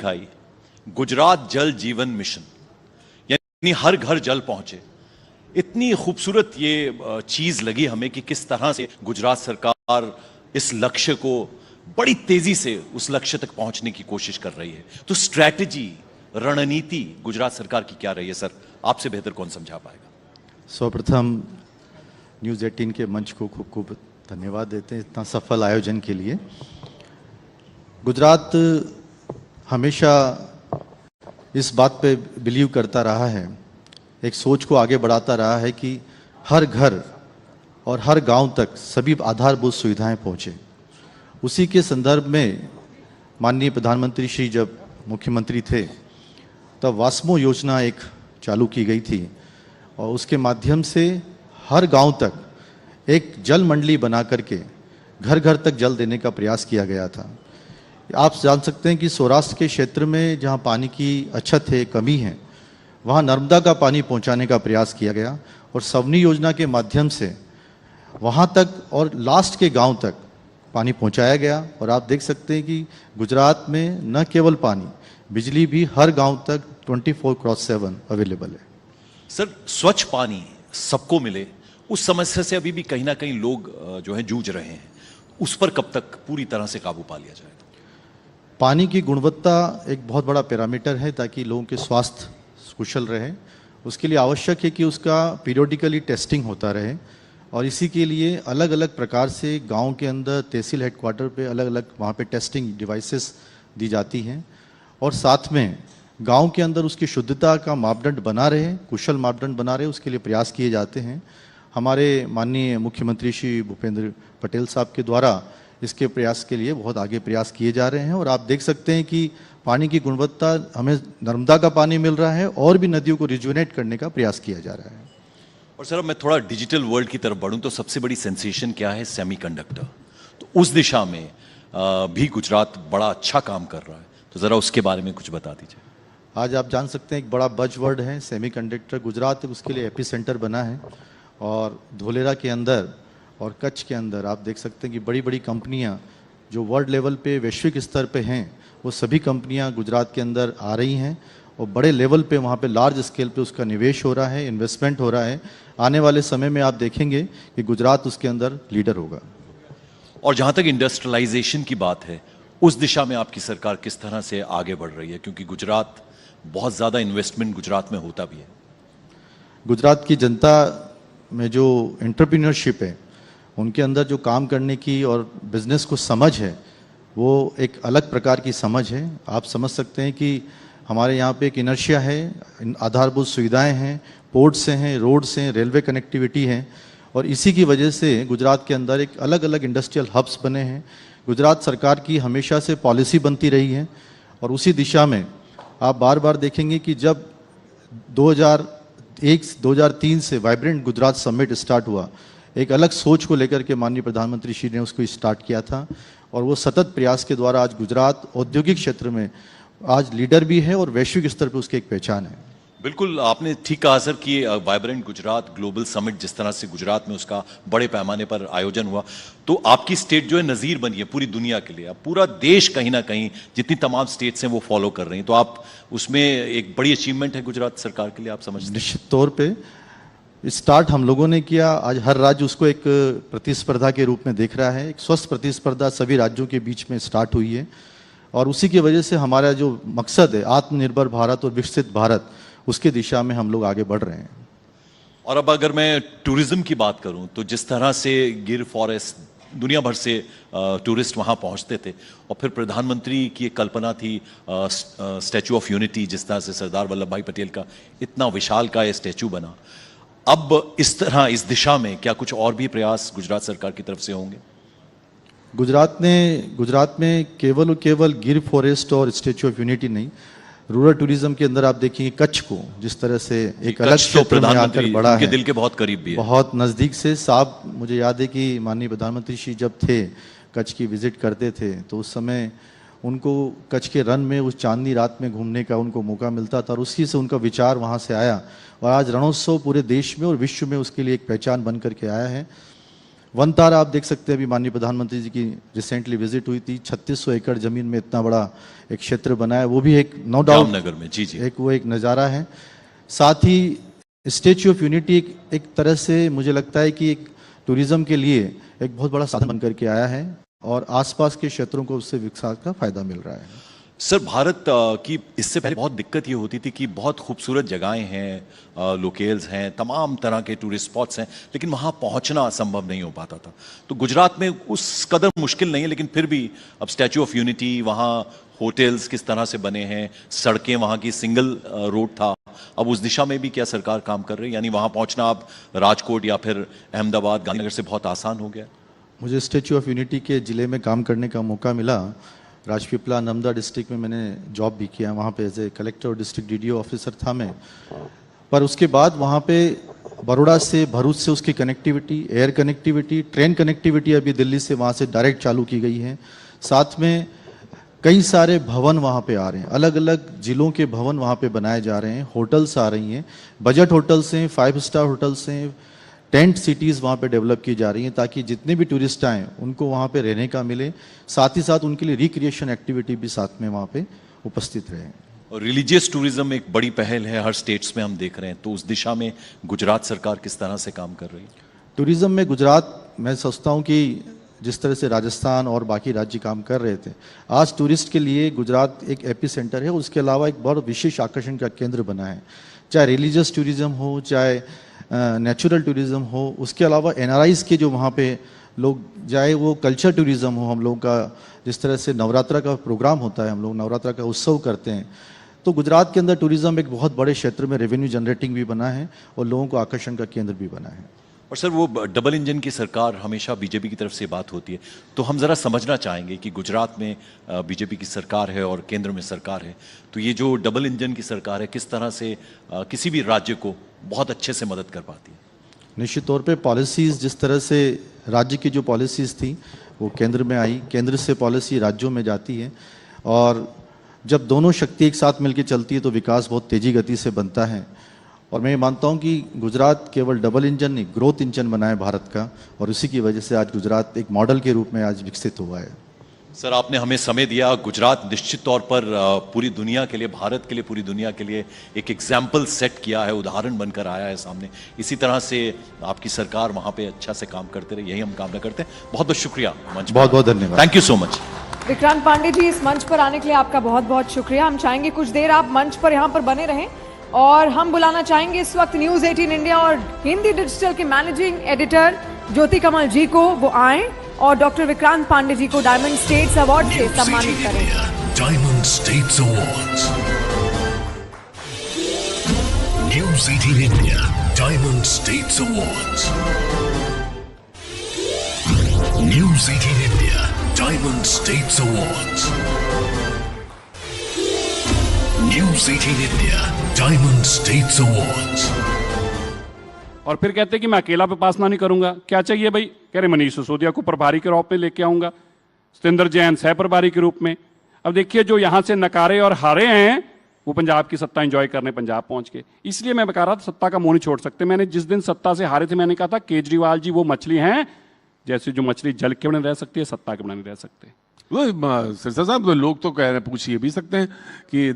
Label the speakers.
Speaker 1: दिखाई, गुजरात जल जीवन मिशन, यानी हर घर जल पहुंचे। इतनी खूबसूरत ये चीज लगी हमें कि किस तरह से गुजरात सरकार इस लक्ष्य को बड़ी तेजी से उस लक्ष्य तक पहुंचने की कोशिश कर रही है। तो स्ट्रैटेजी, रणनीति गुजरात सरकार की क्या रही है सर? आपसे बेहतर कौन समझा पाएगा?
Speaker 2: सर्वप्रथम न्यूज़ 18 के मंच को खूब खूब धन्यवाद देते हैं इतना सफल आयोजन के लिए। गुजरात हमेशा इस बात पे बिलीव करता रहा है, एक सोच को आगे बढ़ाता रहा है कि हर घर और हर गांव तक सभी आधारभूत सुविधाएं पहुंचे। उसी के संदर्भ में माननीय प्रधानमंत्री श्री जब मुख्यमंत्री थे तब वास्मो योजना एक चालू की गई थी और उसके माध्यम से हर गांव तक एक जल मंडली बना करके घर घर तक जल देने का प्रयास किया गया था। आप जान सकते हैं कि सौराष्ट्र के क्षेत्र में जहां पानी की अछत है, कमी है, वहां नर्मदा का पानी पहुंचाने का प्रयास किया गया और सवनी योजना के माध्यम से वहां तक और लास्ट के गांव तक पानी पहुंचाया गया। और आप देख सकते हैं कि गुजरात में न केवल पानी, बिजली भी हर गांव तक 24/7 अवेलेबल है।
Speaker 1: सर, स्वच्छ पानी सबको मिले, उस समस्या से अभी भी कहीं ना कहीं लोग जो है जूझ रहे हैं। उस पर कब तक पूरी तरह से काबू पा लिया जाएगा?
Speaker 2: पानी की गुणवत्ता एक बहुत बड़ा पैरामीटर है ताकि लोगों के स्वास्थ्य कुशल रहे। उसके लिए आवश्यक है कि उसका पीरियोडिकली टेस्टिंग होता रहे और इसी के लिए अलग अलग प्रकार से गांव के अंदर तहसील हेडक्वार्टर पे अलग अलग वहाँ पे टेस्टिंग डिवाइसेस दी जाती हैं और साथ में गांव के अंदर उसकी शुद्धता का मापदंड बना रहे, कुशल मापदंड बना रहे, उसके लिए प्रयास किए जाते हैं। हमारे माननीय मुख्यमंत्री श्री भूपेंद्र पटेल साहब के द्वारा इसके प्रयास के लिए बहुत आगे प्रयास किए जा रहे हैं और आप देख सकते हैं कि पानी की गुणवत्ता, हमें नर्मदा का पानी मिल रहा है और भी नदियों को रिजुवेनेट करने का प्रयास किया जा रहा है।
Speaker 1: और सर, अब मैं थोड़ा डिजिटल वर्ल्ड की तरफ बढ़ूं तो सबसे बड़ी सेंसेशन क्या है? सेमीकंडक्टर। तो उस दिशा में भी गुजरात बड़ा अच्छा काम कर रहा है, तो जरा उसके बारे में कुछ बता दीजिए।
Speaker 2: आज आप जान सकते हैं एक बड़ा बज़वर्ड है सेमीकंडक्टर। गुजरात उसके लिए एपी सेंटर बना है और धोलेरा के अंदर और कच्छ के अंदर आप देख सकते हैं कि बड़ी बड़ी कंपनियां जो वर्ल्ड लेवल पे, वैश्विक स्तर पे हैं, वो सभी कंपनियां गुजरात के अंदर आ रही हैं और बड़े लेवल पे वहाँ पे लार्ज स्केल पे उसका निवेश हो रहा है, इन्वेस्टमेंट हो रहा है। आने वाले समय में आप देखेंगे कि गुजरात उसके अंदर लीडर होगा।
Speaker 1: और जहाँ तक इंडस्ट्रियलाइजेशन की बात है, उस दिशा में आपकी सरकार किस तरह से आगे बढ़ रही है? क्योंकि गुजरात, बहुत ज़्यादा इन्वेस्टमेंट गुजरात में होता भी है।
Speaker 2: गुजरात की जनता में जो एंटरप्रेन्योरशिप है, उनके अंदर जो काम करने की और बिजनेस को समझ है, वो एक अलग प्रकार की समझ है। आप समझ सकते हैं कि हमारे यहाँ पे एक इनर्शिया है, आधारभूत सुविधाएं हैं, पोर्ट्स हैं, रोड्स हैं, रेलवे कनेक्टिविटी है और इसी की वजह से गुजरात के अंदर एक अलग अलग इंडस्ट्रियल हब्स बने हैं। गुजरात सरकार की हमेशा से पॉलिसी बनती रही है और उसी दिशा में आप बार बार देखेंगे कि जब 2001-2003 से वाइब्रेंट गुजरात समिट स्टार्ट हुआ, एक अलग सोच को लेकर के माननीय प्रधानमंत्री श्री ने उसको स्टार्ट किया था और वो सतत प्रयास के द्वारा आज गुजरात औद्योगिक क्षेत्र में आज लीडर भी है और वैश्विक स्तर पर उसकी एक पहचान है।
Speaker 1: बिल्कुल, आपने ठीक कहा सर कि वाइब्रेंट गुजरात ग्लोबल समिट जिस तरह से गुजरात में उसका बड़े पैमाने पर आयोजन हुआ, तो आपकी स्टेट जो है नज़ीर बनी है पूरी दुनिया के लिए। अब पूरा देश कहीं ना कहीं, जितनी तमाम स्टेट्स हैं वो फॉलो कर रही हैं, तो आप उसमें एक बड़ी अचीवमेंट है गुजरात सरकार के लिए, आप समझते हैं?
Speaker 2: निश्चित तौर पे स्टार्ट हम लोगों ने किया। आज हर राज्य उसको एक प्रतिस्पर्धा के रूप में देख रहा है। एक स्वस्थ प्रतिस्पर्धा सभी राज्यों के बीच में स्टार्ट हुई है और उसी की वजह से हमारा जो मकसद है आत्मनिर्भर भारत और विकसित भारत, उसकी दिशा में हम लोग आगे बढ़ रहे हैं।
Speaker 1: और अब अगर मैं टूरिज्म की बात करूं तो जिस तरह से गिर फॉरेस्ट, दुनिया भर से टूरिस्ट वहां पहुंचते थे और फिर प्रधानमंत्री की एक कल्पना थी स्टैचू ऑफ यूनिटी, जिस तरह से सरदार वल्लभ भाई पटेल का इतना विशाल का ये स्टैचू बना। अब इस तरह, इस दिशा में क्या कुछ और भी प्रयास गुजरात सरकार की तरफ से होंगे?
Speaker 2: गुजरात में केवल गिर फॉरेस्ट और स्टैचू ऑफ यूनिटी नहीं, रूरल टूरिज्म के अंदर आप देखेंगे कच्छ को जिस तरह से एक अलग क्षेत्र में आकर बढ़ा है,
Speaker 1: दिल के बहुत करीब भी है,
Speaker 2: बहुत नज़दीक से। साहब, मुझे याद है कि माननीय प्रधानमंत्री श्री जब थे, कच्छ की विजिट करते थे, तो उस समय उनको कच्छ के रन में उस चांदनी रात में घूमने का उनको मौका मिलता था और उसी से उनका विचार वहाँ से आया और आज रणोत्सव पूरे देश में और विश्व में उसके लिए एक पहचान बन करके आया है। वनतारा आप देख सकते हैं, अभी माननीय प्रधानमंत्री जी की रिसेंटली विजिट हुई थी, 3600 एकड़ जमीन में इतना बड़ा एक क्षेत्र बना है, वो भी एक नो डाउट
Speaker 1: जामनगर में, जी जी,
Speaker 2: एक नज़ारा है। साथ ही स्टैच्यू ऑफ यूनिटी एक तरह से मुझे लगता है कि एक टूरिज्म के लिए एक बहुत बड़ा साधन बन करके आया है और आसपास के क्षेत्रों को उससे विकास का फायदा मिल रहा है।
Speaker 1: सर भारत की इससे पहले बहुत दिक्कत ये होती थी कि बहुत खूबसूरत जगहें हैं, लोकेल्स हैं, तमाम तरह के टूरिस्ट स्पॉट्स हैं, लेकिन वहाँ पहुँचना संभव नहीं हो पाता था। तो गुजरात में उस कदर मुश्किल नहीं है, लेकिन फिर भी अब स्टैच्यू ऑफ यूनिटी, वहाँ होटल्स किस तरह से बने हैं, सड़कें वहाँ की सिंगल रोड था, अब उस दिशा में भी क्या सरकार काम कर रही है? यानी वहाँ पहुँचना अब राजकोट या फिर अहमदाबाद, गांधीनगर से बहुत आसान हो गया।
Speaker 2: मुझे स्टैच्यू ऑफ यूनिटी के ज़िले में काम करने का मौका मिला। राजपीपला नर्मदा डिस्ट्रिक्ट में मैंने जॉब भी किया, वहाँ पे एज ए कलेक्टर और डिस्ट्रिक्ट डीडीओ ऑफिसर था मैं। पर उसके बाद वहाँ पे बड़ौदा से भरूच से उसकी connectivity, air connectivity, train connectivity अभी दिल्ली से वहाँ से डायरेक्ट चालू की गई है। साथ में कई सारे भवन वहाँ पे आ रहे हैं, अलग अलग जिलों के भवन वहाँ पे बनाए जा रहे हैं, होटल्स आ रही हैं, बजट होटल्स हैं, 5 स्टार होटल्स हैं, टेंट सिटीज़ वहाँ पे डेवलप की जा रही हैं ताकि जितने भी टूरिस्ट आएँ उनको वहाँ पे रहने का मिले, साथ ही साथ उनके लिए रिक्रिएशन एक्टिविटी भी साथ में वहाँ पे उपस्थित रहे।
Speaker 1: और रिलीजियस टूरिज्म एक बड़ी पहल है, हर स्टेट्स में हम देख रहे हैं, तो उस दिशा में गुजरात सरकार किस तरह से काम कर रही है?
Speaker 2: टूरिज्म में गुजरात, मैं सोचता हूँ कि जिस तरह से राजस्थान और बाकी राज्य काम कर रहे थे, आज टूरिस्ट के लिए गुजरात एक एपी सेंटर है। उसके अलावा एक बहुत विशेष आकर्षण का केंद्र बना है, चाहे रिलीजियस टूरिज्म हो, चाहे नेचुरल टूरिज्म हो, उसके अलावा एनआरआईज़ के जो वहाँ पे लोग जाए, वो कल्चर टूरिज्म हो, हम लोगों का जिस तरह से नवरात्रा का प्रोग्राम होता है, हम लोग नवरात्रा का उत्सव करते हैं, तो गुजरात के अंदर टूरिज्म एक बहुत बड़े क्षेत्र में रेवेन्यू जनरेटिंग भी बना है और लोगों को आकर्षण का केंद्र भी बना है।
Speaker 1: और सर वो डबल इंजन की सरकार, हमेशा बीजेपी की तरफ से बात होती है, तो हम ज़रा समझना चाहेंगे कि गुजरात में बीजेपी की सरकार है और केंद्र में सरकार है, तो ये जो डबल इंजन की सरकार है किस तरह से किसी भी राज्य को बहुत अच्छे से मदद कर पाती है?
Speaker 2: निश्चित तौर पे पॉलिसीज़, जिस तरह से राज्य की जो पॉलिसीज़ थी वो केंद्र में आई, केंद्र से पॉलिसी राज्यों में जाती है, और जब दोनों शक्ति एक साथ मिलकर चलती है तो विकास बहुत तेज़ी गति से बनता है। और मैं ये मानता हूँ कि गुजरात केवल डबल इंजन नहीं, ग्रोथ इंजन बना है भारत का, और उसी की वजह से आज गुजरात एक मॉडल के रूप में आज विकसित हुआ है।
Speaker 1: सर आपने हमें समय दिया। गुजरात निश्चित तौर पर पूरी दुनिया के लिए, भारत के लिए, पूरी दुनिया के लिए एक एग्जाम्पल सेट किया है, उदाहरण बनकर आया है सामने। इसी तरह से आपकी सरकार वहाँ पे अच्छा से काम करते रहे, यही हम कामना करते हैं। बहुत बहुत शुक्रिया मंच पर।
Speaker 2: बहुत बहुत धन्यवाद।
Speaker 1: Thank you so much.
Speaker 3: Vikrant Pandey ji, इस मंच पर आने के लिए आपका बहुत बहुत शुक्रिया। हम चाहेंगे कुछ देर आप मंच पर यहाँ पर बने रहें, और हम बुलाना चाहेंगे इस वक्त न्यूज़ 18 इंडिया और हिंदी डिजिटल के मैनेजिंग एडिटर ज्योति कमल जी को, वो आए और डॉक्टर विक्रांत पांडे जी को डायमंड स्टेट्स अवार्ड से सम्मानित करें।
Speaker 4: Diamond states awards. News 18 India diamond states awards. News 18 India diamond states awards. News 18 India diamond states awards.
Speaker 5: और फिर कहते कि मैं अकेला प्रभाषण नहीं करूंगा, क्या चाहिए भाई? कह रहे मनीष सिसोदिया को प्रभारी के रूप में लेके आऊंगा, सतेंद्र जैन सह प्रभारी के रूप में। अब देखिए, जो यहां से नकारे और हारे हैं वो पंजाब की सत्ता एंजॉय करने पंजाब पहुंच के। इसलिए मैं कह रहा था सत्ता का मुंह नहीं छोड़ सकते। मैंने जिस दिन सत्ता से हारे थे मैंने कहा था केजरीवाल जी वो मछली हैं, जैसे जो मछली जल के बने रह सकती है, सत्ता के बने नहीं रह सकते।
Speaker 6: सिरसा साहब, लोग तो कह रहे, पूछ ये भी सकते हैं कि